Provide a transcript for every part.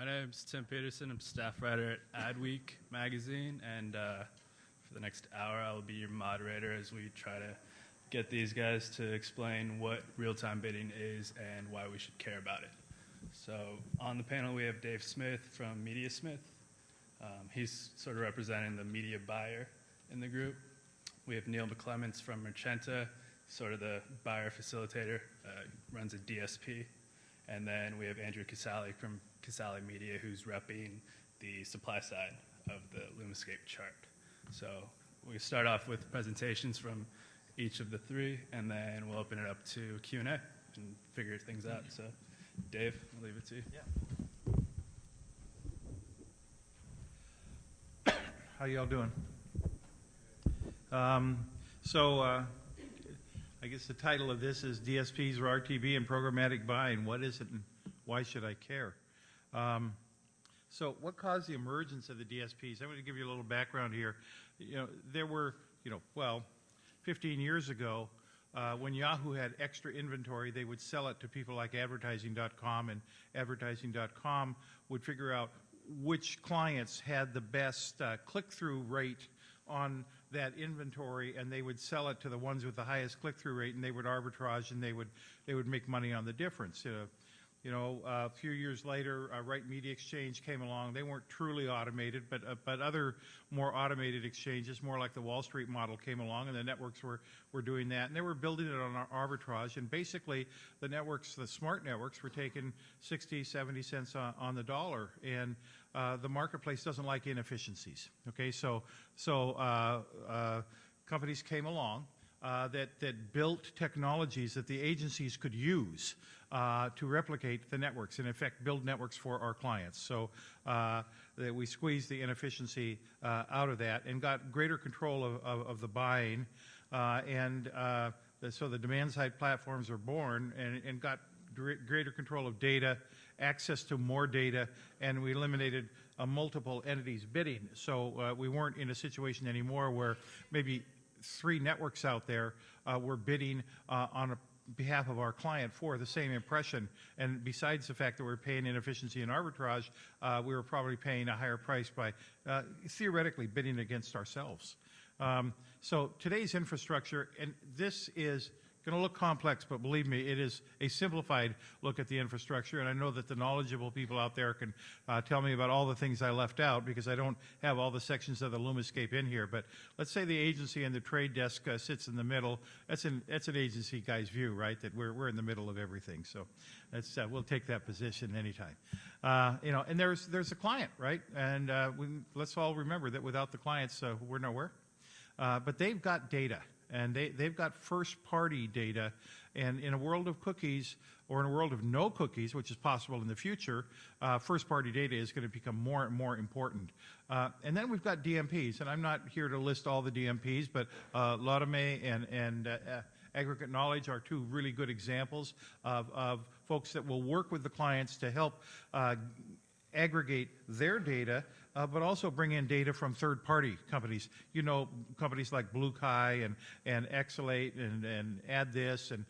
My name's Tim Peterson. I'm staff writer at Adweek magazine, and for the next hour, I'll be your moderator as we try to get these guys to explain what real-time bidding is and why we should care about it. So on the panel, we have Dave Smith from MediaSmith. He's sort of representing the media buyer in the group. We have Neil McClements from Merchenta, sort of the buyer facilitator, runs a DSP. And then we have Andrew Casale from Casale Media, who's repping the supply side of the Lumascape chart. So we start off with presentations from each of the three, and then we'll open it up to Q&A and figure things out. So Dave, I'll leave it to you. Yeah. How y'all doing? I guess the title of this is DSPs or RTB and Programmatic Buying. What is it and why should I care? So what caused the emergence of the DSPs? I'm going to give you a little background here. There were, 15 years ago, when Yahoo had extra inventory, they would sell it to people like advertising.com, and advertising.com would figure out which clients had the best click-through rate on that inventory, and they would sell it to the ones with the highest click-through rate, and they would arbitrage, and they would make money on the difference. A few years later, Right Media Exchange came along. They weren't truly automated, but other more automated exchanges, more like the Wall Street model, came along, and the networks were doing that, and they were building it on arbitrage. And basically, the networks, the smart networks, were taking 60, 70 cents on the dollar, and the marketplace doesn't like inefficiencies. Okay, so companies came along that built technologies that the agencies could use to replicate the networks, in effect, build networks for our clients. So that we squeezed the inefficiency out of that and got greater control of the buying, so the demand-side platforms are born and got greater control of data, access to more data, and we eliminated multiple entities bidding. So we weren't in a situation anymore where maybe 3 networks out there were bidding on behalf of our client for the same impression. And besides the fact that we're paying inefficiency and arbitrage, we were probably paying a higher price by theoretically bidding against ourselves. So today's infrastructure, and this is going to look complex, but believe me, it is a simplified look at the infrastructure, and I know that the knowledgeable people out there can tell me about all the things I left out because I don't have all the sections of the Lumascape in here. But let's say the agency and the trade desk sits in the middle. That's an agency guy's view, right? That we're in the middle of everything. So that's we'll take that position anytime. And there's a client, right? And let's all remember that without the clients, we're nowhere. But they've got data. And they've got first-party data, and in a world of cookies, or in a world of no cookies, which is possible in the future, first-party data is going to become more and more important. And then we've got DMPs, and I'm not here to list all the DMPs, but Laudame and Aggregate Knowledge are 2 really good examples of folks that will work with the clients to help aggregate their data, but also bring in data from third-party companies. Companies like Blue Kai and Exalate and Add This. And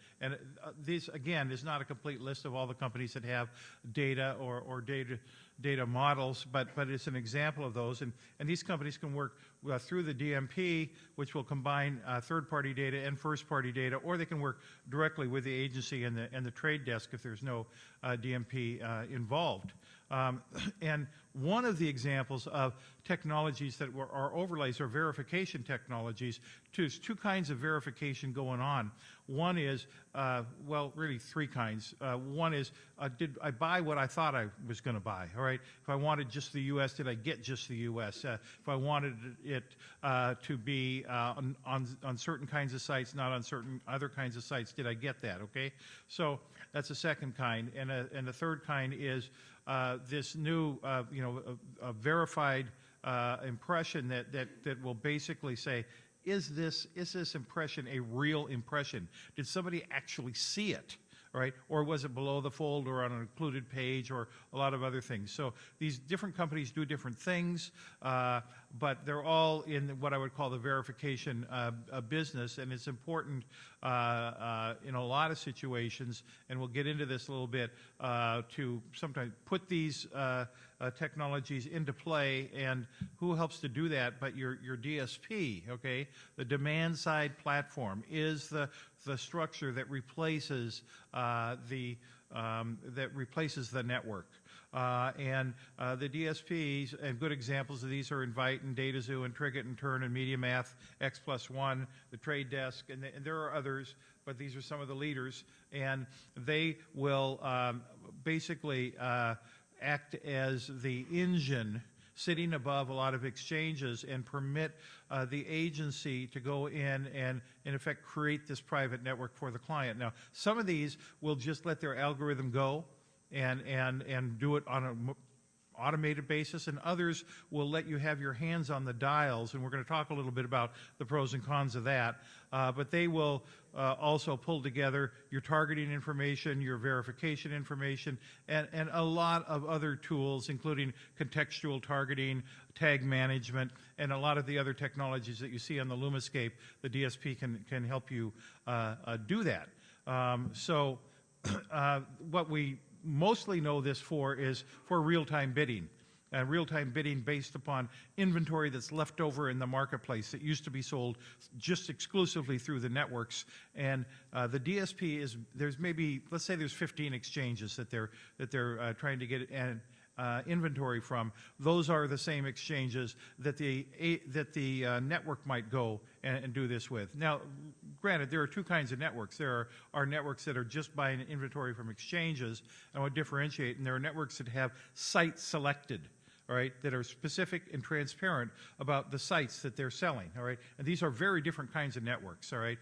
these, again, is not a complete list of all the companies that have data or data models, but it's an example of those. And these companies can work through the DMP, which will combine third-party data and first-party data, or they can work directly with the agency and the trade desk if there's no DMP involved. And one of the examples of technologies that are overlays or verification technologies, there's 2 kinds of verification going on. One is, really 3 kinds. One is, did I buy what I thought I was going to buy? All right. If I wanted just the U.S., did I get just the U.S.? If I wanted it to be on certain kinds of sites, not on certain other kinds of sites, did I get that? Okay. So that's the second kind, and the third kind is this new, a verified impression that will basically say, is this impression a real impression? Did somebody actually see it? Right? Or was it below the fold or on an included page or a lot of other things? So these different companies do different things, but they're all in what I would call the verification business, and it's important in a lot of situations, and we'll get into this a little bit, to sometimes put these technologies into play, and who helps to do that but your DSP, okay? The demand-side platform is the structure that replaces the network. And the DSPs, and good examples of these are Invite and DataZoo and Triget and Turn and MediaMath, X+1, the Trade Desk, and there are others, but these are some of the leaders, and they will basically act as the engine sitting above a lot of exchanges and permit the agency to go in and, in effect, create this private network for the client. Now, some of these will just let their algorithm go and do it on an automated basis, and others will let you have your hands on the dials, and we're going to talk a little bit about the pros and cons of that. But they will also pull together your targeting information, your verification information, and a lot of other tools, including contextual targeting, tag management, and a lot of the other technologies that you see on the Lumascape. The DSP can help you do that. What we mostly know this for is for real-time bidding. Real-time bidding based upon inventory that's left over in the marketplace that used to be sold just exclusively through the networks. And the DSP is, there's maybe, let's say there's 15 exchanges that they're trying to get inventory from. Those are the same exchanges that the network might go and do this with. Now, granted, there are two kinds of networks. There are networks that are just buying inventory from exchanges, and I would differentiate, and there are networks that have sites selected, all right, that are specific and transparent about the sites that they're selling, all right? And these are very different kinds of networks, all right?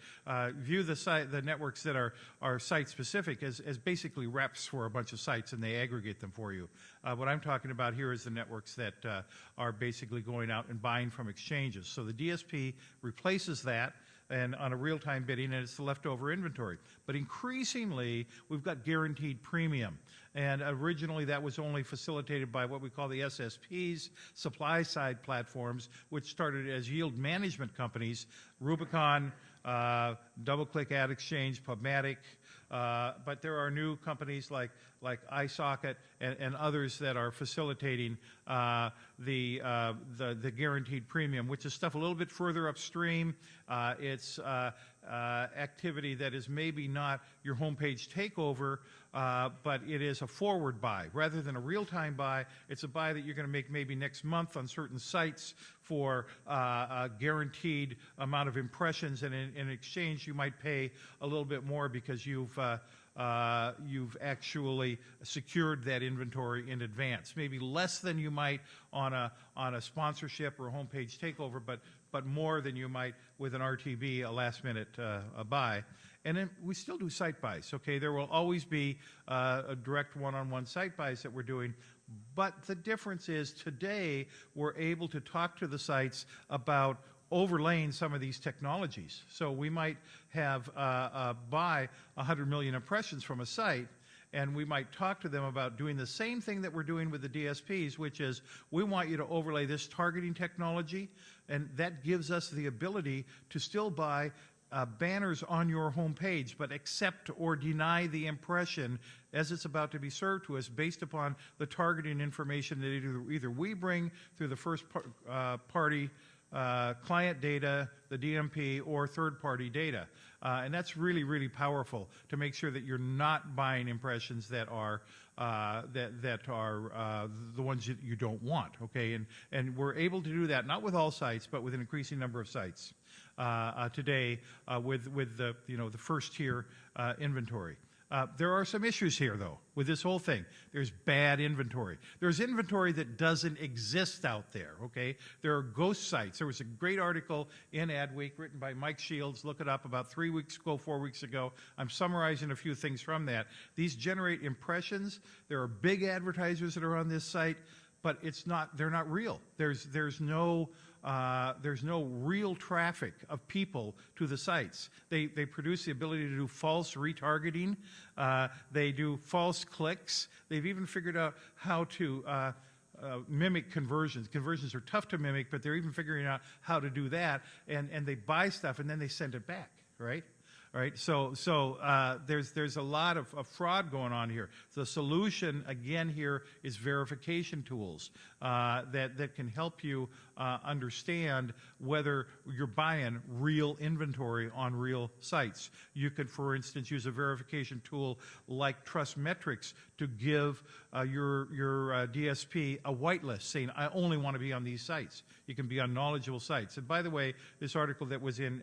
View the networks that are site-specific as basically reps for a bunch of sites, and they aggregate them for you. What I'm talking about here is the networks that are basically going out and buying from exchanges. So the DSP replaces that, and on a real-time bidding, and it's the leftover inventory. But increasingly, we've got guaranteed premium. And originally, that was only facilitated by what we call the SSPs, supply-side platforms, which started as yield management companies, Rubicon, DoubleClick Ad Exchange, Programmatic, but there are new companies like iSocket and others that are facilitating the guaranteed premium, which is stuff a little bit further upstream. It's activity that is maybe not your homepage takeover, but it is a forward buy. Rather than a real-time buy, it's a buy that you're going to make maybe next month on certain sites for a guaranteed amount of impressions, and in exchange you might pay a little bit more because you've actually secured that inventory in advance. Maybe less than you might on a sponsorship or a homepage takeover, but more than you might with an RTB, a last-minute buy. And then we still do site buys, okay? There will always be a direct one-on-one site buys that we're doing, but the difference is today we're able to talk to the sites about overlaying some of these technologies. So we might have buy 100 million impressions from a site, and we might talk to them about doing the same thing that we're doing with the DSPs, which is we want you to overlay this targeting technology, and that gives us the ability to still buy banners on your home page, but accept or deny the impression as it's about to be served to us based upon the targeting information that either we bring through the first party client data, the DMP, or third-party data. And that's really, really powerful to make sure that you're not buying impressions that are the ones you don't want, okay? And we're able to do that, not with all sites, but with an increasing number of sites today with the first-tier inventory. There are some issues here, though, with this whole thing. There's bad inventory. There's inventory that doesn't exist out there, okay? There are ghost sites. There was a great article in Adweek written by Mike Shields. Look it up about 3 weeks ago, 4 weeks ago. I'm summarizing a few things from that. These generate impressions. There are big advertisers that are on this site, but they're not real. There's no real traffic of people to the sites. They produce the ability to do false retargeting. They do false clicks. They've even figured out how to mimic conversions. Conversions are tough to mimic, but they're even figuring out how to do that. And they buy stuff and then they send it back, right? right? There's a lot of fraud going on here. The solution, again, here is verification tools that can help you understand whether you're buying real inventory on real sites. You could, for instance, use a verification tool like Trust Metrics to give your DSP a whitelist saying, I only want to be on these sites. You can be on knowledgeable sites. And by the way, this article that was in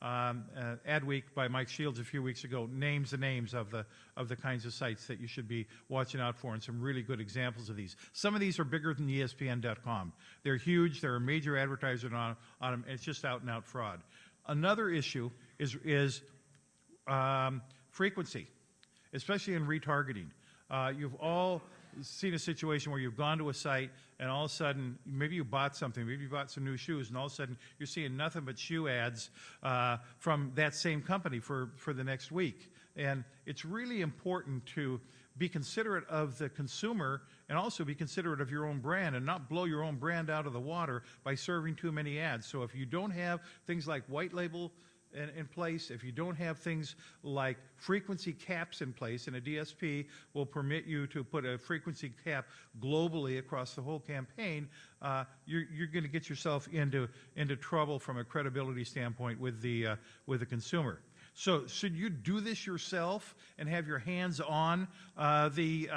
Adweek by Mike Shields a few weeks ago names the names of the kinds of sites that you should be watching out for, and some really good examples of these. Some of these are bigger than ESPN.com. They're huge. They're a major advertiser on them, and it's just out and out fraud. Another issue is frequency, especially in retargeting. You've all seen a situation where you've gone to a site and all of a sudden, maybe you bought something, maybe you bought some new shoes, and all of a sudden you're seeing nothing but shoe ads from that same company for the next week. And it's really important to be considerate of the consumer and also be considerate of your own brand and not blow your own brand out of the water by serving too many ads. So if you don't have things like white label in place, if you don't have things like frequency caps in place, and a DSP will permit you to put a frequency cap globally across the whole campaign, you're going to get yourself into trouble from a credibility standpoint with the consumer. So should you do this yourself and have your hands on the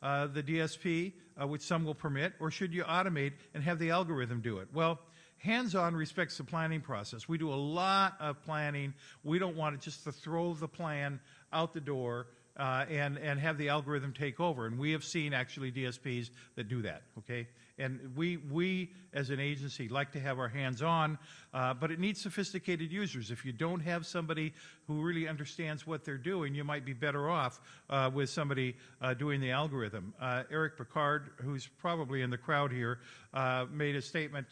DSP, which some will permit, or should you automate and have the algorithm do it? Well, hands-on respects the planning process. We do a lot of planning. We don't want it just to throw the plan out the door and have the algorithm take over. And we have seen actually DSPs that do that, okay? And we as an agency like to have our hands on, but it needs sophisticated users. If you don't have somebody who really understands what they're doing, you might be better off with somebody doing the algorithm. Eric Picard, who's probably in the crowd here, made a statement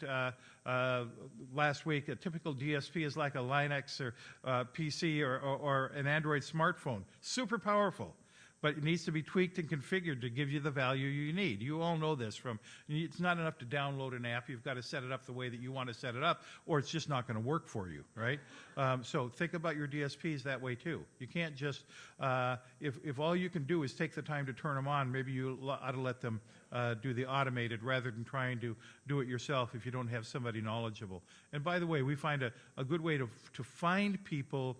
last week. A typical DSP is like a Linux or PC or an Android smartphone. Super powerful. But it needs to be tweaked and configured to give you the value you need. You all know this it's not enough to download an app. You've got to set it up the way that you want to set it up, or it's just not going to work for you, right? So think about your DSPs that way too. You can't just, if all you can do is take the time to turn them on, maybe you ought to let them do the automated rather than trying to do it yourself if you don't have somebody knowledgeable. And by the way, we find a good way to find people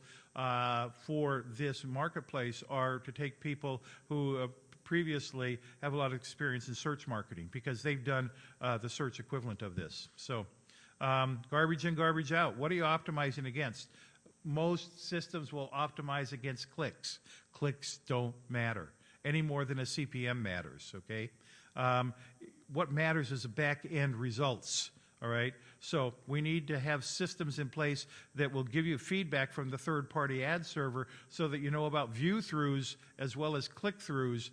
for this marketplace are to take people who previously have a lot of experience in search marketing, because they've done the search equivalent of this. So garbage in, garbage out. What are you optimizing against? Most systems will optimize against clicks. Clicks don't matter any more than a CPM matters, okay? What matters is the back-end results. All right, so we need to have systems in place that will give you feedback from the third-party ad server so that you know about view-throughs as well as click-throughs,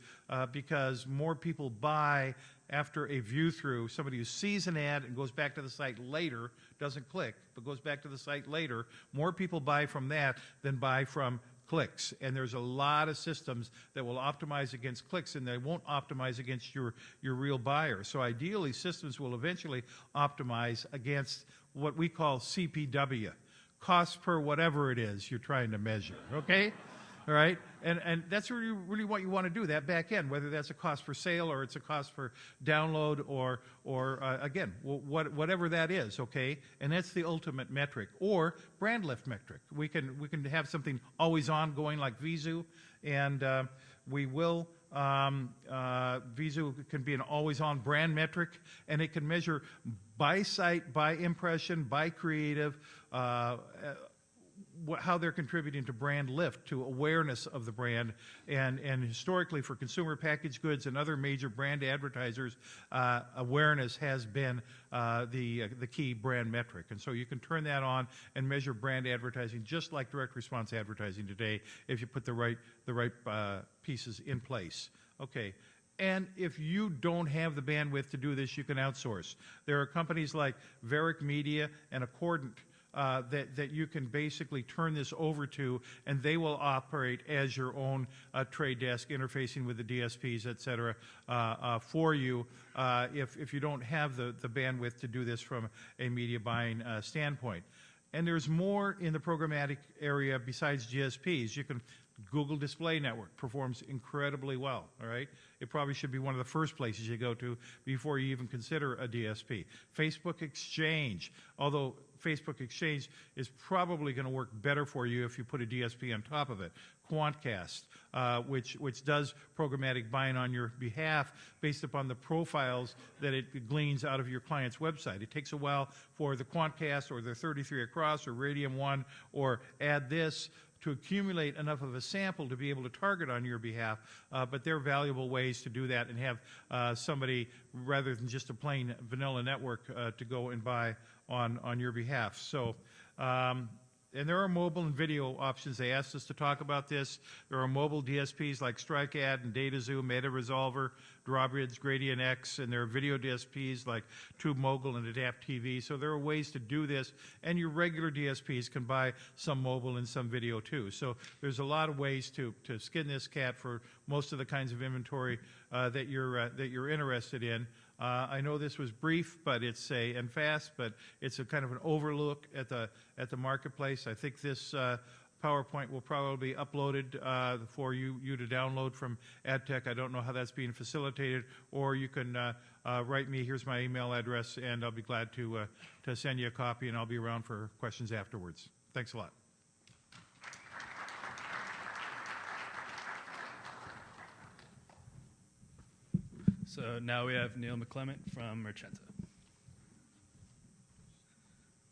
because more people buy after a view-through. Somebody who sees an ad and goes back to the site later, doesn't click, but goes back to the site later, more people buy from that than buy from clicks. And there's a lot of systems that will optimize against clicks, and they won't optimize against your real buyer. So ideally, systems will eventually optimize against what we call CPW, cost per whatever it is you're trying to measure, okay? All right? And that's really what you want to do, that back end, whether that's a cost per sale or it's a cost per download or again, whatever that is, okay? And that's the ultimate metric. Or brand lift metric. We can have something always on going like Vizu, and we will. Vizu can be an always-on brand metric, and it can measure by site, by impression, by creative, how they're contributing to brand lift, to awareness of the brand, and historically for consumer packaged goods and other major brand advertisers, awareness has been the key brand metric. And so you can turn that on and measure brand advertising just like direct response advertising today if you put the right pieces in place. Okay. And if you don't have the bandwidth to do this, you can outsource. There are companies like Varick Media and Accordant that you can basically turn this over to, and they will operate as your own trade desk, interfacing with the DSPs, et cetera, for you if you don't have the bandwidth to do this from a media buying standpoint. And there's more in the programmatic area besides DSPs. You can Google Display Network performs incredibly well, all right? It probably should be one of the first places you go to before you even consider a DSP. Facebook Exchange, although Facebook Exchange is probably going to work better for you if you put a DSP on top of it. Quantcast, which does programmatic buying on your behalf based upon the profiles that it gleans out of your client's website. It takes a while for the Quantcast or the 33 Across or Radium 1 or Add This to accumulate enough of a sample to be able to target on your behalf, but they're valuable ways to do that and have somebody, rather than just a plain vanilla network, to go and buy on your behalf. So, and there are mobile and video options. They asked us to talk about this. There are mobile DSPs like StrikeAd and DataZoom, MetaResolver, Drawbridge, Gradient X, and there are video DSPs like TubeMogul and Adapt TV. So there are ways to do this, and your regular DSPs can buy some mobile and some video too. So there's a lot of ways to skin this cat for most of the kinds of inventory that you're interested in. I know this was brief, but and fast, but it's a kind of an overlook at the marketplace. I think this PowerPoint will probably be uploaded for you to download from AdTech. I don't know how that's being facilitated, or you can write me. Here's my email address, and I'll be glad to send you a copy, and I'll be around for questions afterwards. Thanks a lot. So now we have Neil McClement from Mercenta.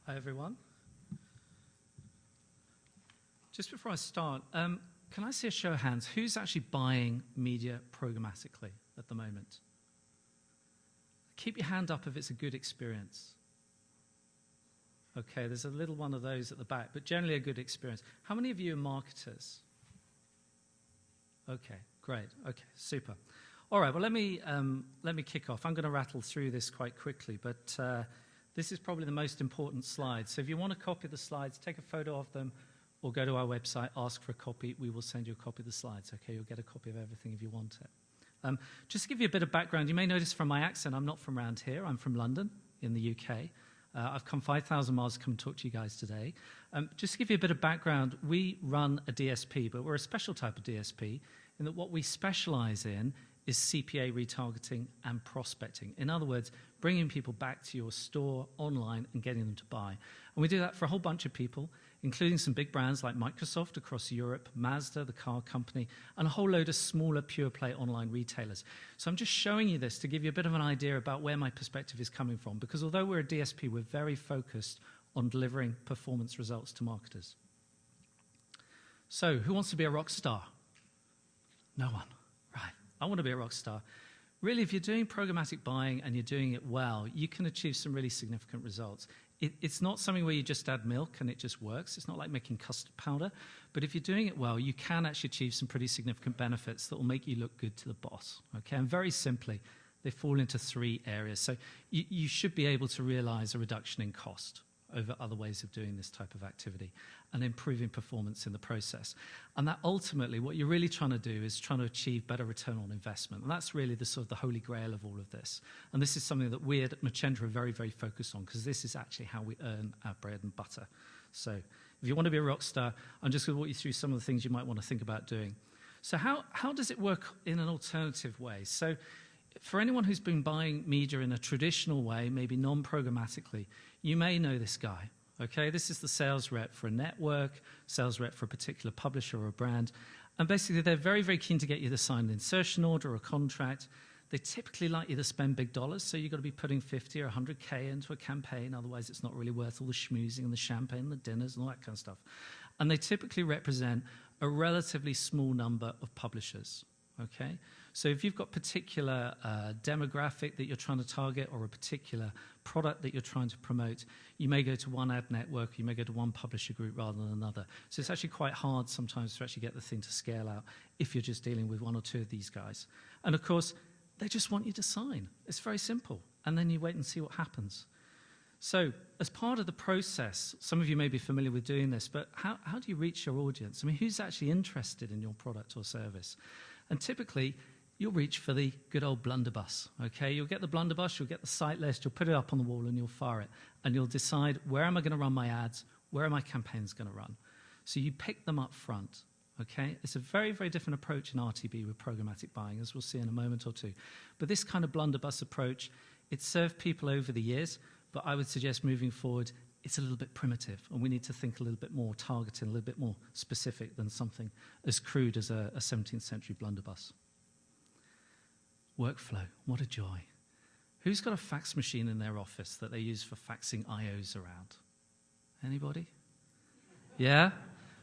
Hi, everyone. Just before I start, can I see a show of hands? Who's actually buying media programmatically at the moment? Keep your hand up if it's a good experience. Okay, there's a little one of those at the back, but generally a good experience. How many of you are marketers? Okay, great. Okay, super. All right, well, let me kick off. I'm going to rattle through this quite quickly, but this is probably the most important slide. So if you want to copy the slides, take a photo of them, or go to our website, ask for a copy. We will send you a copy of the slides, okay? You'll get a copy of everything if you want it. Just to give you a bit of background, you may notice from my accent, I'm not from around here. I'm from London in the UK. I've come 5,000 miles to come talk to you guys today. Just to give you a bit of background, we run a DSP, but we're a special type of DSP in that what we specialize in is CPA retargeting and prospecting. In other words, bringing people back to your store online and getting them to buy. And we do that for a whole bunch of people, including some big brands like Microsoft across Europe, Mazda, the car company, and a whole load of smaller pure-play online retailers. So I'm just showing you this to give you a bit of an idea about where my perspective is coming from, because although we're a DSP, we're very focused on delivering performance results to marketers. So who wants to be a rock star? No one. Right. I want to be a rock star. Really, if you're doing programmatic buying and you're doing it well, you can achieve some really significant results. It's not something where you just add milk and it just works. It's not like making custard powder. But if you're doing it well, you can actually achieve some pretty significant benefits that will make you look good to the boss. Okay? And very simply, they fall into 3 areas. So you should be able to realize a reduction in cost over other ways of doing this type of activity and improving performance in the process. And that ultimately, what you're really trying to do is trying to achieve better return on investment. And that's really the sort of the holy grail of all of this. And this is something that we at Mercenta are very, very focused on, because this is actually how we earn our bread and butter. So if you want to be a rock star, I'm just going to walk you through some of the things you might want to think about doing. So how does it work in an alternative way? So for anyone who's been buying media in a traditional way, maybe non-programmatically, you may know this guy, okay? This is the sales rep for a network, sales rep for a particular publisher or a brand. And basically, they're very, very keen to get you to sign an insertion order or a contract. They typically like you to spend big dollars, so you've got to be putting 50 or 100K into a campaign. Otherwise, it's not really worth all the schmoozing and the champagne and the dinners and all that kind of stuff. And they typically represent a relatively small number of publishers, okay? So if you've got particular demographic that you're trying to target or a particular product that you're trying to promote, you may go to one ad network, you may go to one publisher group rather than another. So it's actually quite hard sometimes to actually get the thing to scale out if you're just dealing with 1 or 2 of these guys. And of course, they just want you to sign. It's very simple. And then you wait and see what happens. So as part of the process, some of you may be familiar with doing this, but how do you reach your audience? I mean, who's actually interested in your product or service? And typically, you'll reach for the good old blunderbuss, okay? You'll get the blunderbuss, you'll get the site list, you'll put it up on the wall and you'll fire it. And you'll decide, where am I going to run my ads? Where are my campaigns going to run? So you pick them up front, okay? It's a very, very different approach in RTB with programmatic buying, as we'll see in a moment or two. But this kind of blunderbuss approach, it's served people over the years, but I would suggest moving forward, it's a little bit primitive, and we need to think a little bit more targeted, a little bit more specific than something as crude as a 17th century blunderbuss. Workflow, what a joy. Who's got a fax machine in their office that they use for faxing IOs around? Anybody? Yeah?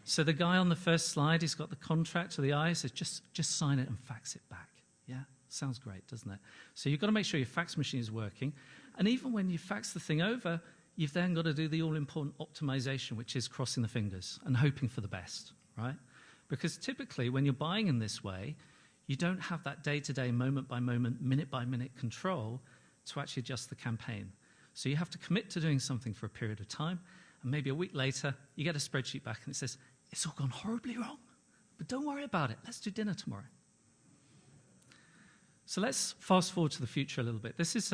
So the guy on the first slide, he's got the contract to the IO, says just sign it and fax it back. Yeah? Sounds great, doesn't it? So you've got to make sure your fax machine is working. And even when you fax the thing over, you've then got to do the all-important optimization, which is crossing the fingers and hoping for the best, right? Because typically, when you're buying in this way, you don't have that day-to-day, moment-by-moment, minute-by-minute control to actually adjust the campaign. So you have to commit to doing something for a period of time, and maybe a week later, you get a spreadsheet back and it says, it's all gone horribly wrong, but don't worry about it. Let's do dinner tomorrow. So let's fast forward to the future a little bit. This is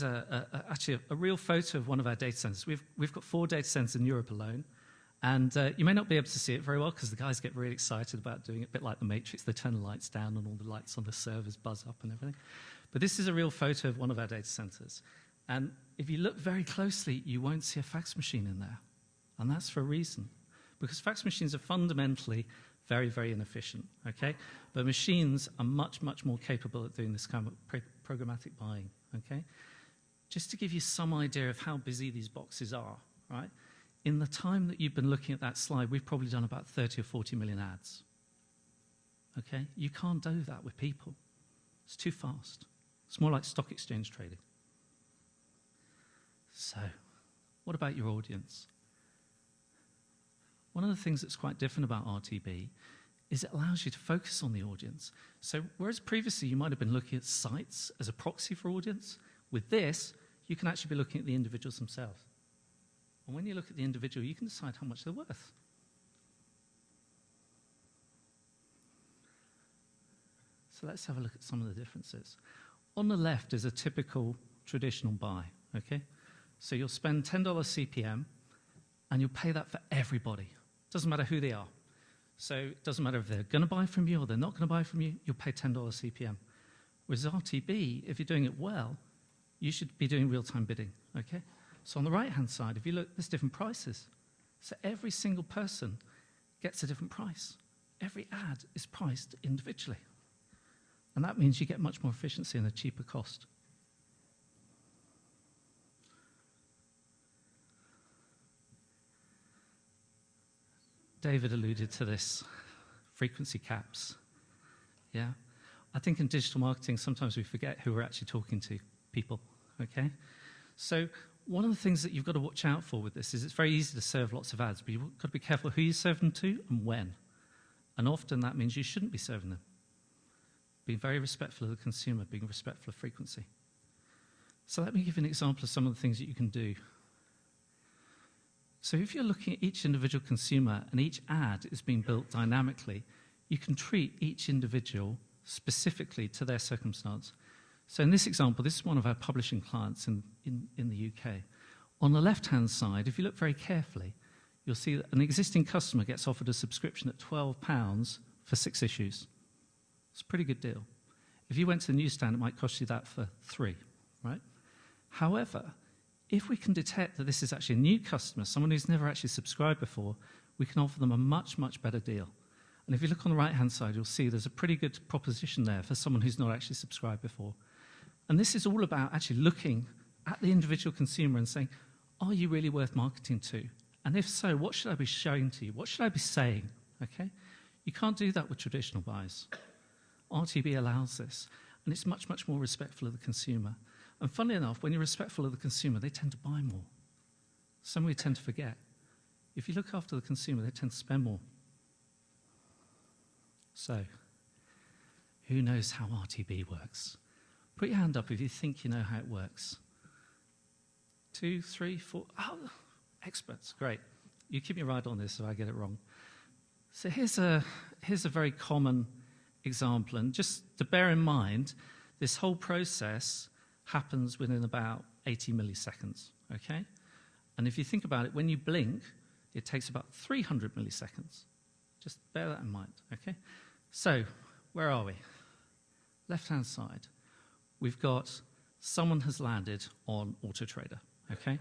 actually a real photo of one of our data centers. We've got 4 data centers in Europe alone, and you may not be able to see it very well because the guys get really excited about doing it, a bit like the Matrix. They turn the lights down and all the lights on the servers buzz up and everything. But this is a real photo of one of our data centers. And if you look very closely, you won't see a fax machine in there. And that's for a reason. Because fax machines are fundamentally very, very inefficient, okay? But machines are much, much more capable at doing this kind of programmatic buying, okay? Just to give you some idea of how busy these boxes are, right? In the time that you've been looking at that slide, we've probably done about 30 or 40 million ads, okay? You can't do that with people. It's too fast. It's more like stock exchange trading. So, what about your audience? One of the things that's quite different about RTB is it allows you to focus on the audience. So whereas previously you might have been looking at sites as a proxy for audience, with this, you can actually be looking at the individuals themselves. And when you look at the individual, you can decide how much they're worth. So let's have a look at some of the differences. On the left is a typical traditional buy, okay? So you'll spend $10 CPM, and you'll pay that for everybody. Doesn't matter who they are. So it doesn't matter if they're going to buy from you or they're not going to buy from you, you'll pay $10 CPM. Whereas RTB, if you're doing it well, you should be doing real-time bidding, okay? So on the right-hand side, if you look, there's different prices. So every single person gets a different price. Every ad is priced individually. And that means you get much more efficiency and a cheaper cost. David alluded to this, frequency caps. Yeah? I think in digital marketing, sometimes we forget who we're actually talking to, people, okay? So one of the things that you've got to watch out for with this is it's very easy to serve lots of ads, but you've got to be careful who you serve them to and when. And often that means you shouldn't be serving them. Being very respectful of the consumer, being respectful of frequency. So let me give you an example of some of the things that you can do. So if you're looking at each individual consumer and each ad is being built dynamically, you can treat each individual specifically to their circumstance. So in this example, this is one of our publishing clients in the UK. On the left-hand side, if you look very carefully, you'll see that an existing customer gets offered a subscription at £12 for 6 issues. It's a pretty good deal. If you went to the newsstand, it might cost you that for 3, right? However, if we can detect that this is actually a new customer, someone who's never actually subscribed before, we can offer them a much, much better deal. And if you look on the right-hand side, you'll see there's a pretty good proposition there for someone who's not actually subscribed before. And this is all about actually looking at the individual consumer and saying, are you really worth marketing to? And if so, what should I be showing to you? What should I be saying? Okay? You can't do that with traditional buys. RTB allows this, and it's much, much more respectful of the consumer. And funnily enough, when you're respectful of the consumer, they tend to buy more. Some we tend to forget. If you look after the consumer, they tend to spend more. So, who knows how RTB works? Put your hand up if you think you know how it works. 2, 3, 4. Oh, experts, great. You keep me right on this so I get it wrong. So here's a very common example, and just to bear in mind, this whole process happens within about 80 milliseconds, okay? And if you think about it, when you blink, it takes about 300 milliseconds. Just bear that in mind, okay? So, where are we? Left-hand side. We've got someone has landed on AutoTrader, okay?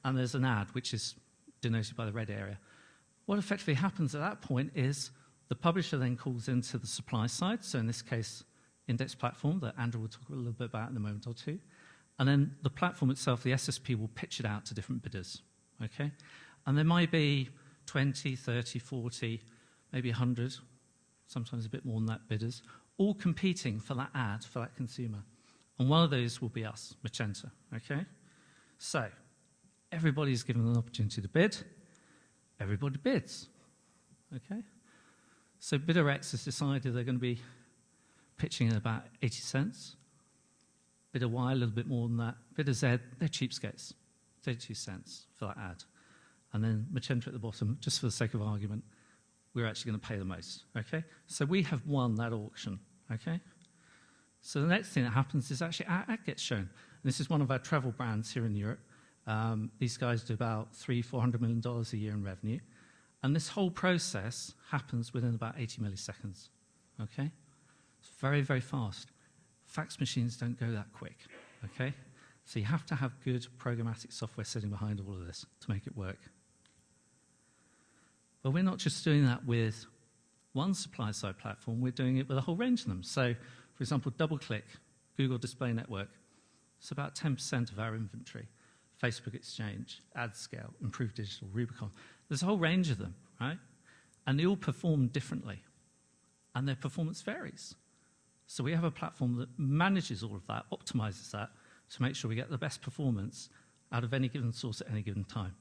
And there's an ad, which is denoted by the red area. What effectively happens at that point is the publisher then calls into the supply side, so in this case, index platform that Andrew will talk a little bit about in a moment or two. And then the platform itself, the SSP, will pitch it out to different bidders, okay? And there might be 20, 30, 40, maybe 100, sometimes a bit more than that bidders, all competing for that ad, for that consumer. And one of those will be us, Magenta, okay? So, everybody's given an opportunity to bid. Everybody bids, okay? So bidder X has decided they're going to be pitching at about 80 cents. Bidder Y, a little bit more than that. Bidder Z, they're cheapskates, 32 cents for that ad. And then Magenta at the bottom, just for the sake of argument, we're actually going to pay the most, okay? So we have won that auction, okay? So the next thing that happens is actually our ad gets shown. And this is one of our travel brands here in Europe. These guys do about $300–400 million a year in revenue. And this whole process happens within about 80 milliseconds, okay? It's very, very fast. Fax machines don't go that quick, okay? So you have to have good programmatic software sitting behind all of this to make it work. But we're not just doing that with one supply-side platform, we're doing it with a whole range of them. So, for example, DoubleClick, Google Display Network, it's about 10% of our inventory. Facebook Exchange, AdScale, Improved Digital, Rubicon. There's a whole range of them, right? And they all perform differently. And their performance varies. So we have a platform that manages all of that, optimizes that, to make sure we get the best performance out of any given source at any given time.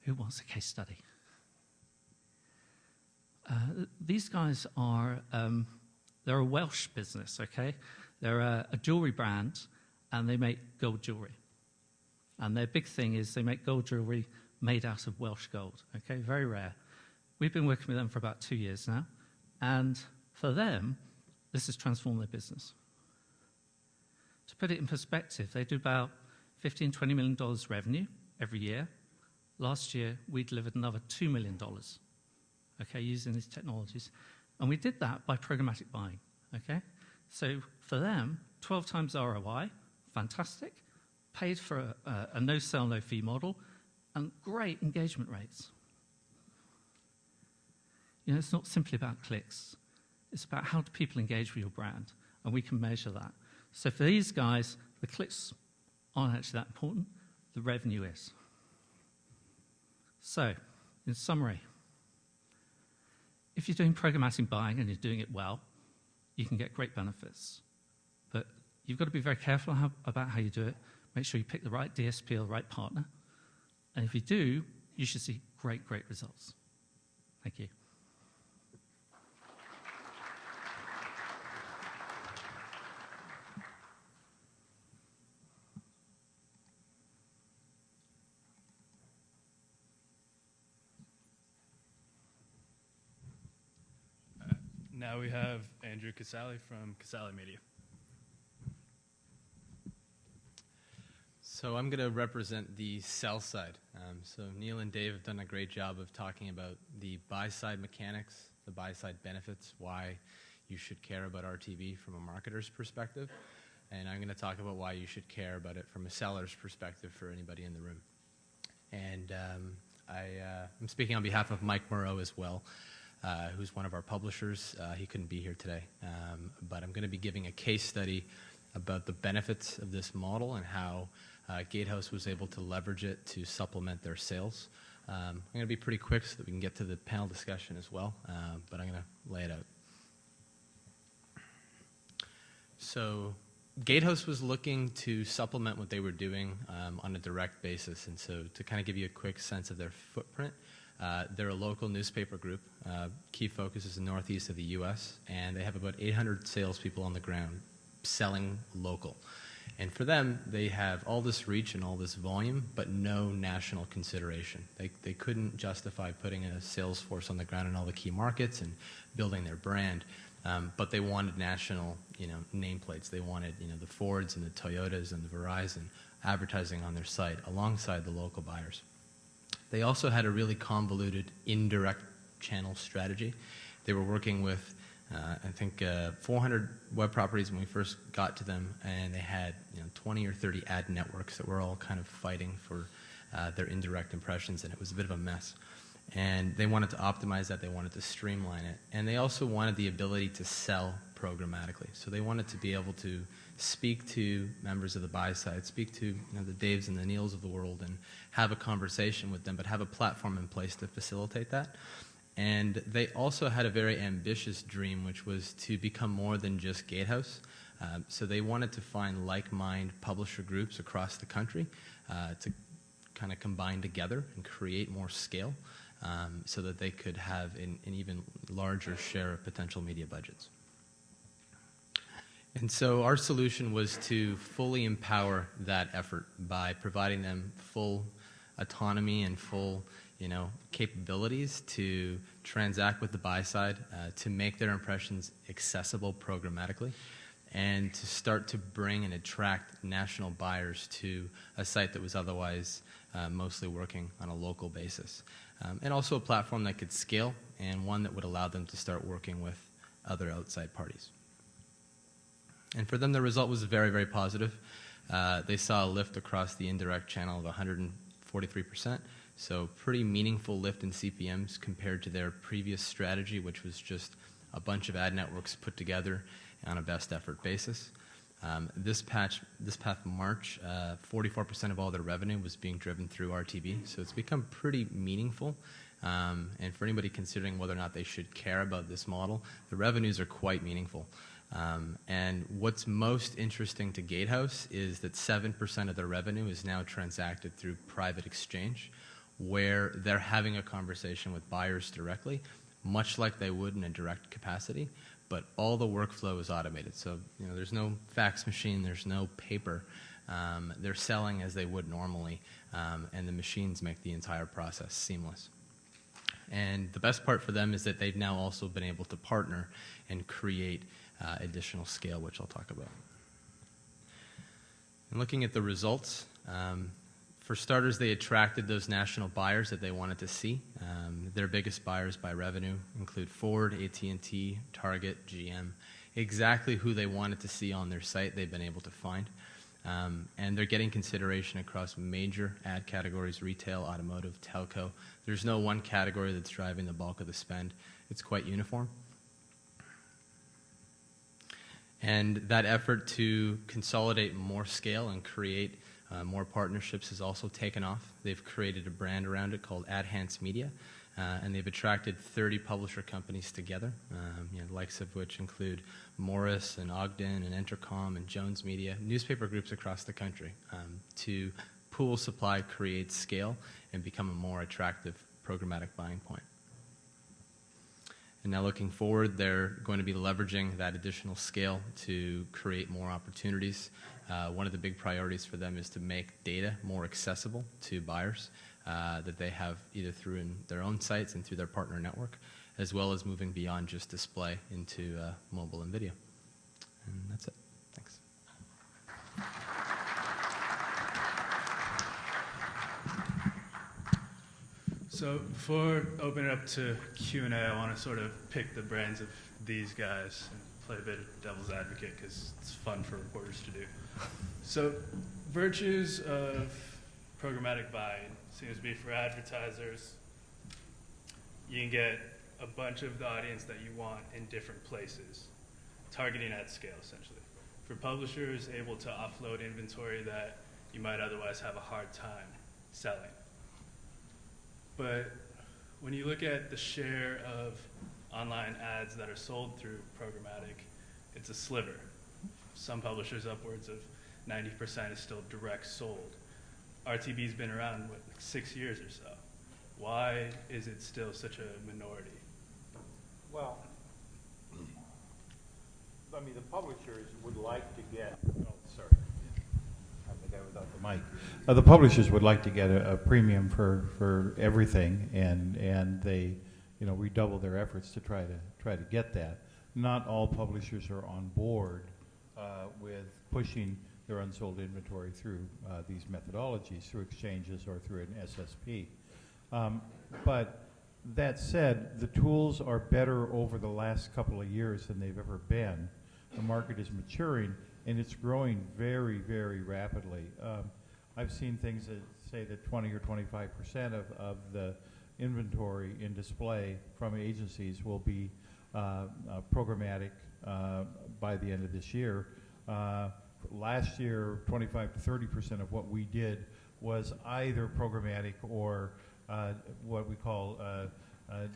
Who wants a case study? These guys are, they're a Welsh business, okay? They're a jewelry brand, and they make gold jewelry. And their big thing is they make gold jewelry made out of Welsh gold, okay? Very rare. We've been working with them for about 2 years now, and for them, this has transformed their business. To put it in perspective, they do about $15–20 million revenue every year. Last year, we delivered another $2 million, okay, using these technologies. And we did that by programmatic buying, okay? So for them, 12 times ROI, fantastic, paid for a no-sell, no-fee model, and great engagement rates. You know, it's not simply about clicks. It's about how do people engage with your brand, and we can measure that. So for these guys, the clicks aren't actually that important. The revenue is. So, in summary, if you're doing programmatic buying and you're doing it well, you can get great benefits. But you've got to be very careful about how you do it. Make sure you pick the right DSP or the right partner. And if you do, you should see great, great results. Thank you. Now we have Andrew Casale from Casale Media. So I'm going to represent the sell side. So Neil and Dave have done a great job of talking about the buy-side mechanics, the buy-side benefits, why you should care about RTB from a marketer's perspective. And I'm going to talk about why you should care about it from a seller's perspective for anybody in the room. And I'm speaking on behalf of Mike Moreau as well, who's one of our publishers. He couldn't be here today. But I'm going to be giving a case study about the benefits of this model and how Gatehouse was able to leverage it to supplement their sales. I'm going to be pretty quick so that we can get to the panel discussion as well, but I'm going to lay it out. So Gatehouse was looking to supplement what they were doing on a direct basis, and so to kind of give you a quick sense of their footprint, they're a local newspaper group. Key focus is the northeast of the U.S., and they have about 800 salespeople on the ground selling local. And for them, they have all this reach and all this volume, but no national consideration. They couldn't justify putting a sales force on the ground in all the key markets and building their brand, but they wanted national, nameplates. They wanted, the Fords and the Toyotas and the Verizon advertising on their site alongside the local buyers. They also had a really convoluted indirect channel strategy. They were working with, I think, 400 web properties when we first got to them, and they had 20 or 30 ad networks that were all kind of fighting for their indirect impressions, and it was a bit of a mess. And they wanted to optimize that. They wanted to streamline it. And they also wanted the ability to sell programmatically. So they wanted to be able to speak to members of the buy side, speak to the Daves and the Neils of the world, and have a conversation with them, but have a platform in place to facilitate that. And they also had a very ambitious dream, which was to become more than just Gatehouse. So they wanted to find like-minded publisher groups across the country to kind of combine together and create more scale so that they could have an even larger share of potential media budgets. And so our solution was to fully empower that effort by providing them full autonomy and full capabilities to transact with the buy side, to make their impressions accessible programmatically, and to start to bring and attract national buyers to a site that was otherwise mostly working on a local basis. And also a platform that could scale, and one that would allow them to start working with other outside parties. And for them, the result was very, very positive. They saw a lift across the indirect channel of 143%, so pretty meaningful lift in CPMs compared to their previous strategy, which was just a bunch of ad networks put together on a best effort basis. This past March, 44% of all their revenue was being driven through RTB, so it's become pretty meaningful. And for anybody considering whether or not they should care about this model, the revenues are quite meaningful. And what's most interesting to Gatehouse is that 7% of their revenue is now transacted through private exchange, where they're having a conversation with buyers directly, much like they would in a direct capacity, but all the workflow is automated. So there's no fax machine, there's no paper. They're selling as they would normally, and the machines make the entire process seamless. And the best part for them is that they've now also been able to partner and create additional scale, which I'll talk about. And looking at the results, for starters, they attracted those national buyers that they wanted to see. Their biggest buyers by revenue include Ford, AT&T, Target, GM. Exactly who they wanted to see on their site, they've been able to find. And they're getting consideration across major ad categories: retail, automotive, telco. There's no one category that's driving the bulk of the spend. It's quite uniform. And that effort to consolidate more scale and create more partnerships has also taken off. They've created a brand around it called Adhance Media, and they've attracted 30 publisher companies together, the likes of which include Morris and Ogden and Entercom and Jones Media, newspaper groups across the country, to pool supply, create scale, and become a more attractive programmatic buying point. And now looking forward, they're going to be leveraging that additional scale to create more opportunities. One of the big priorities for them is to make data more accessible to buyers that they have either through their own sites and through their partner network, as well as moving beyond just display into mobile and video. And that's it. Thanks. So before opening it up to Q&A, I want to sort of pick the brains of these guys and play a bit of devil's advocate because it's fun for reporters to do. So virtues of programmatic buying seems to be for advertisers, you can get a bunch of the audience that you want in different places, targeting at scale essentially. For publishers, able to offload inventory that you might otherwise have a hard time selling. But when you look at the share of online ads that are sold through programmatic, it's a sliver. Some publishers, upwards of 90% is still direct sold. RTB's been around, what, like 6 years or so. Why is it still such a minority? Well, I mean, the publishers would like to get, I'm the guy without the mic. The publishers would like to get a premium for everything, and they, redouble their efforts to try to get that. Not all publishers are on board with pushing their unsold inventory through these methodologies, through exchanges or through an SSP. But that said, the tools are better over the last couple of years than they've ever been. The market is maturing, and it's growing very, very rapidly. I've seen things that say that 20 or 25% of the inventory in display from agencies will be programmatic by the end of this year. Last year, 25 to 30% of what we did was either programmatic or what we call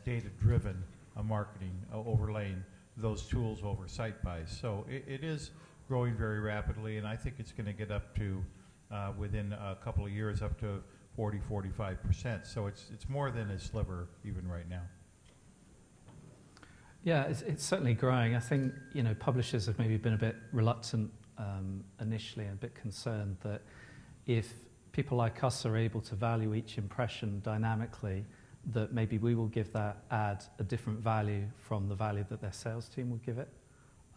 data-driven marketing, overlaying those tools over site buys. So it is growing very rapidly, and I think it's going to get up to, within a couple of years, up to 40, 45%. So it's more than a sliver even right now. Yeah, it's certainly growing. I think, publishers have maybe been a bit reluctant initially and a bit concerned that if people like us are able to value each impression dynamically, that maybe we will give that ad a different value from the value that their sales team will give it.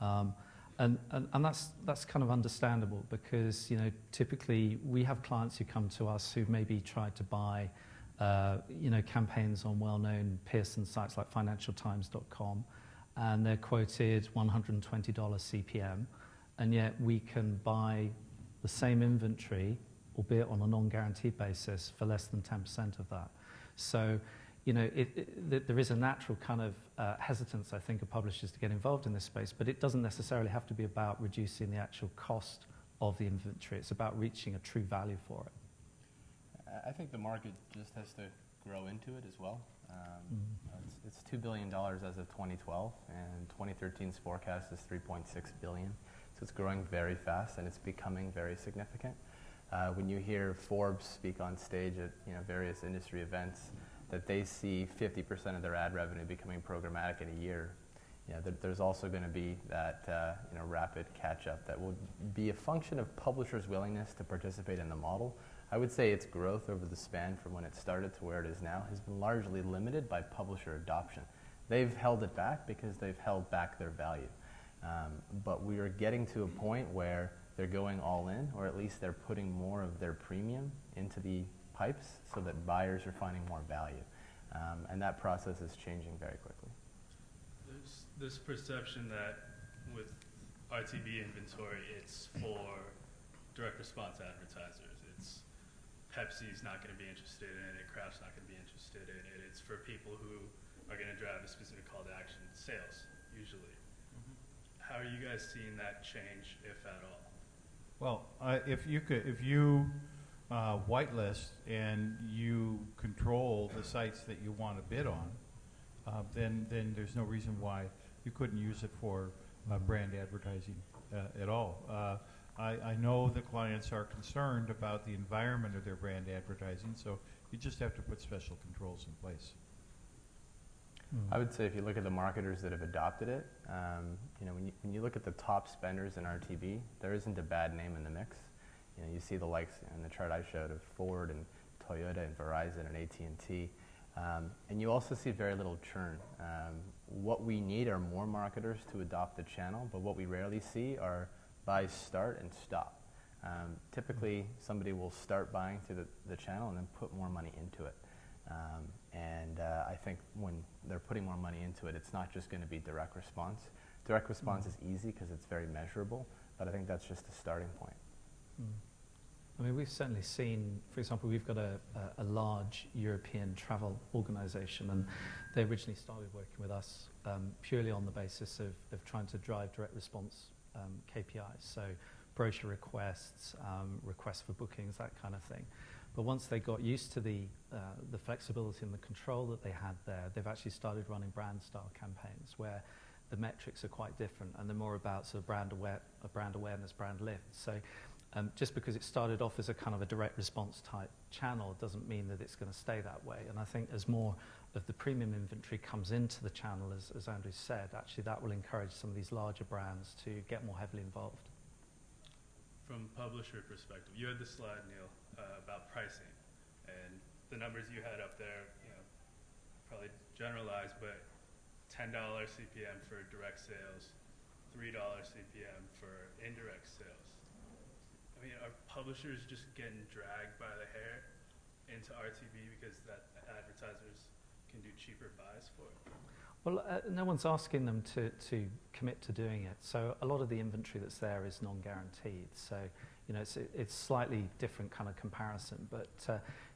And that's kind of understandable because, typically we have clients who come to us who've maybe tried to buy, campaigns on well-known Pearson sites like financialtimes.com, and they're quoted $120 CPM, and yet we can buy the same inventory, albeit on a non-guaranteed basis, for less than 10% of that. So, there is a natural kind of hesitance, I think, of publishers to get involved in this space, but it doesn't necessarily have to be about reducing the actual cost of the inventory. It's about reaching a true value for it. I think the market just has to grow into it as well. It's $2 billion as of 2012, and 2013's forecast is $3.6 billion. So it's growing very fast, and it's becoming very significant. When you hear Forbes speak on stage at various industry events, that they see 50% of their ad revenue becoming programmatic in a year, there's also going to be that rapid catch-up that will be a function of publishers' willingness to participate in the model. I would say its growth over the span from when it started to where it is now has been largely limited by publisher adoption. They've held it back because they've held back their value. But we are getting to a point where they're going all in, or at least they're putting more of their premium into the pipes so that buyers are finding more value. And that process is changing very quickly. There's this perception that with RTB inventory, it's for direct response advertisers. It's Pepsi's not going to be interested in it, Kraft's not going to be interested in it. It's for people who are going to drive a specific call to action, sales, usually. How are you guys seeing that change, if at all? Well, if you whitelist and you control the sites that you want to bid on, then there's no reason why you couldn't use it for brand advertising at all. I know the clients are concerned about the environment of their brand advertising, so you just have to put special controls in place. I would say if you look at the marketers that have adopted it, when you look at the top spenders in RTB, there isn't a bad name in the mix. You see the likes in the chart I showed of Ford and Toyota and Verizon and AT&T. And you also see very little churn. What we need are more marketers to adopt the channel, but what we rarely see are buys start and stop. Typically, somebody will start buying through the channel and then put more money into it. I think when they're putting more money into it, it's not just going to be direct response. Direct response is easy because it's very measurable, but I think that's just a starting point. I mean, we've certainly seen, for example, we've got a large European travel organization, and they originally started working with us purely on the basis of trying to drive direct response KPIs, so brochure requests, requests for bookings, that kind of thing. But once they got used to the flexibility and the control that they had there, they've actually started running brand-style campaigns where the metrics are quite different, and they're more about sort of brand awareness, brand lift. So just because it started off as a kind of a direct response type channel doesn't mean that it's going to stay that way. And I think as more of the premium inventory comes into the channel, as Andrew said, actually that will encourage some of these larger brands to get more heavily involved. From publisher perspective, you had the slide, Neil, about pricing, and the numbers you had up there, probably generalized, but $10 CPM for direct sales, $3 CPM for indirect sales. I mean, are publishers just getting dragged by the hair into RTB because that advertisers can do cheaper buys for it? Well, no one's asking them to commit to doing it. So a lot of the inventory that's there is non-guaranteed. So, you know, it's slightly different kind of comparison. But,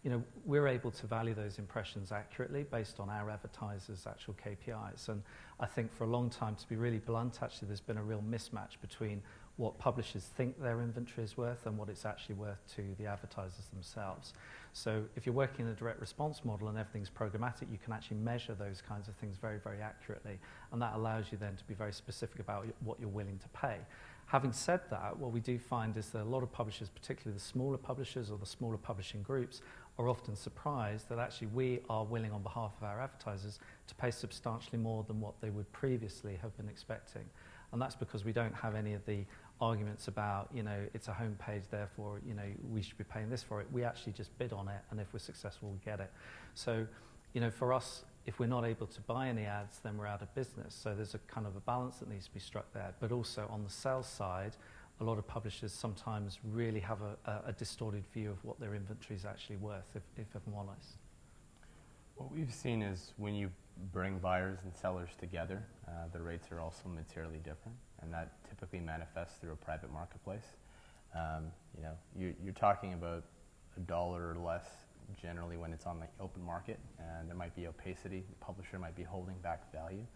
you know, we're able to value those impressions accurately based on our advertisers' actual KPIs. And I think for a long time, to be really blunt, actually, there's been a real mismatch between what publishers think their inventory is worth and what it's actually worth to the advertisers themselves. So if you're working in a direct response model and everything's programmatic, you can actually measure those kinds of things very, very accurately. And that allows you then to be very specific about what you're willing to pay. Having said that, what we do find is that a lot of publishers, particularly the smaller publishers or the smaller publishing groups, are often surprised that actually we are willing on behalf of our advertisers to pay substantially more than what they would previously have been expecting. And that's because we don't have any of the arguments about, you know, it's a homepage, therefore, you know, we should be paying this for it. We actually just bid on it, and if we're successful, we get it. So, you know, for us, if we're not able to buy any ads, then we're out of business. So there's a kind of a balance that needs to be struck there. But also on the sales side, a lot of publishers sometimes really have a distorted view of what their inventory is actually worth, if I'm honest. What we've seen is when you bring buyers and sellers together, the rates are also materially different, and that typically manifests through a private marketplace. You know, you're talking about $1 or less generally when it's on the open market, and there might be opacity. The publisher might be holding back value.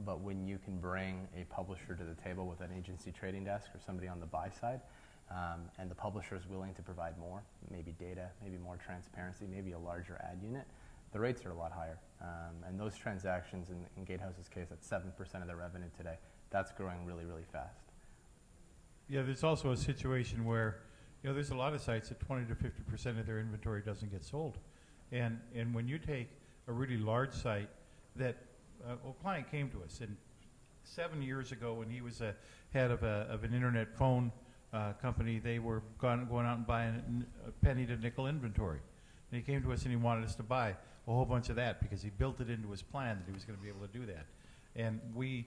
But when you can bring a publisher to the table with an agency trading desk or somebody on the buy side, and the publisher is willing to provide more, maybe data, maybe more transparency, maybe a larger ad unit, the rates are a lot higher. And those transactions, in Gatehouse's case, at 7% of their revenue today, that's growing really, really fast. Yeah, there's also a situation where, you know, there's a lot of sites that 20 to 50% of their inventory doesn't get sold. And when you take a really large site that, a client came to us, and 7 years ago when he was a head of an internet phone company, they were going out and buying a penny to nickel inventory. And he came to us and he wanted us to buy a whole bunch of that because he built it into his plan that he was going to be able to do that. And we,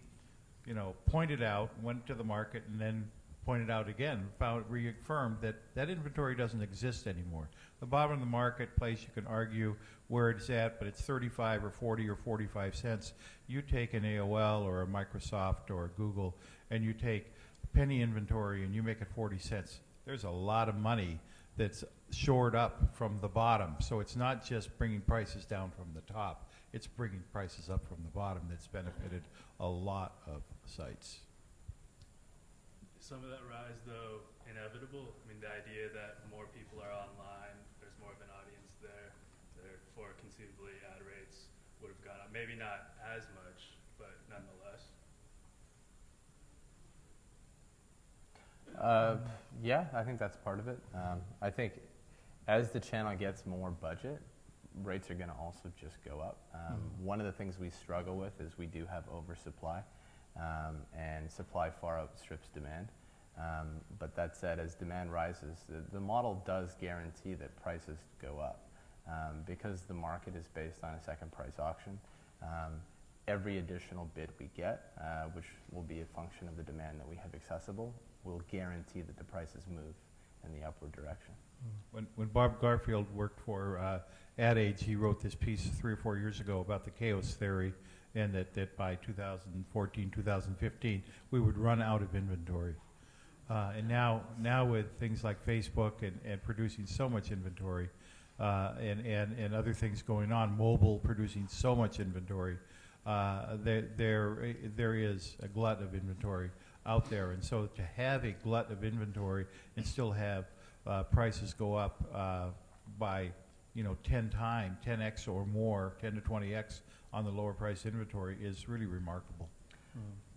you know, pointed out, went to the market, and then pointed out again, reaffirmed that that inventory doesn't exist anymore. The bottom of the marketplace, you can argue where it's at, but it's 35 or 40 or 45 cents. You take an AOL or a Microsoft or a Google, and you take penny inventory and you make it 40 cents. There's a lot of money that's shored up from the bottom. So it's not just bringing prices down from the top, it's bringing prices up from the bottom that's benefited a lot of sites. Is some of that rise, though, inevitable? I mean, the idea that more people are online, there's more of an audience there, therefore conceivably ad rates would have gone up. Maybe not as much, but nonetheless. Yeah, I think that's part of it. I think as the channel gets more budget, rates are going to also just go up. One of the things we struggle with is we do have oversupply, and supply far outstrips demand. But that said, as demand rises, the model does guarantee that prices go up. Because the market is based on a second price auction, every additional bid we get, which will be a function of the demand that we have accessible, will guarantee that the prices move in the upward direction. When Bob Garfield worked for Ad Age, he wrote this piece 3 or 4 years ago about the chaos theory, and that by 2014, 2015, we would run out of inventory. And now with things like Facebook and producing so much inventory, and other things going on, mobile producing so much inventory, there is a glut of inventory out there. And so to have a glut of inventory and still have prices go up by 10x or more, 10 to 20x on the lower price inventory is really remarkable.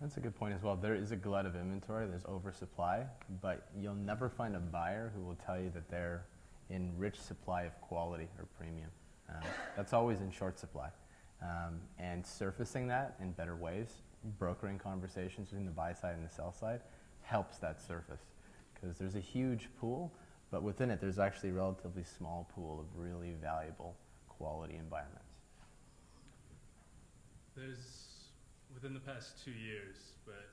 That's a good point as well. There is a glut of inventory, there's oversupply, but you'll never find a buyer who will tell you that they're in rich supply of quality or premium. That's always in short supply. And surfacing that in better ways, brokering conversations between the buy side and the sell side, helps that surface. Because there's a huge pool, but within it there's actually a relatively small pool of really valuable quality environments. There's, within the past 2 years, but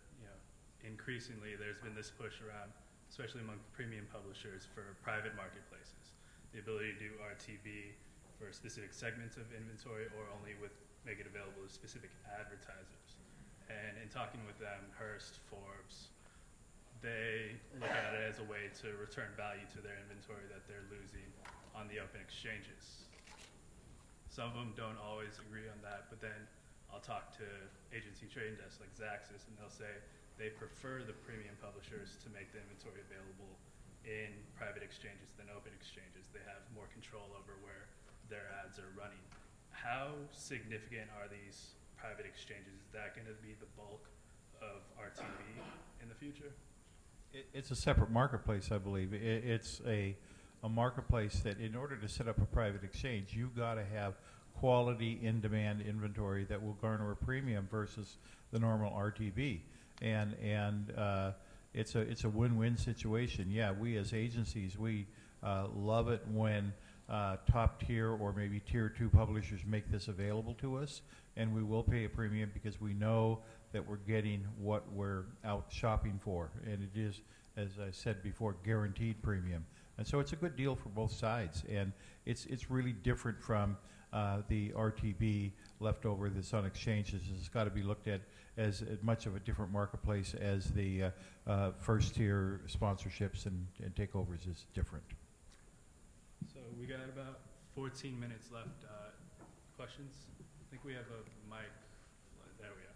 increasingly there's been this push around especially among premium publishers for private marketplaces. The ability to do RTB for specific segments of inventory or only make it available to specific advertisers. And in talking with them, Hearst, Forbes, they look at it as a way to return value to their inventory that they're losing on the open exchanges. Some of them don't always agree on that, but then I'll talk to agency trading desks like Zaxxas, and they'll say they prefer the premium publishers to make the inventory available in private exchanges than open exchanges. They have more control over where their ads are running. How significant are these private exchanges? Is that going to be the bulk of RTB in the future? It's a separate marketplace, I believe. It's a marketplace that in order to set up a private exchange, you've got to have quality in-demand inventory that will garner a premium versus the normal RTB. And it's a win-win situation. Yeah, we as agencies, we love it when top tier or maybe tier 2 publishers make this available to us, and we will pay a premium because we know that we're getting what we're out shopping for, and it is, as I said before, guaranteed premium. And so it's a good deal for both sides, and it's really different from the RTB leftover that's on exchanges. It's got to be looked at as much of a different marketplace as the first tier sponsorships and takeovers is different. So we got about 14 minutes left. Questions? I think we have a mic. There we are.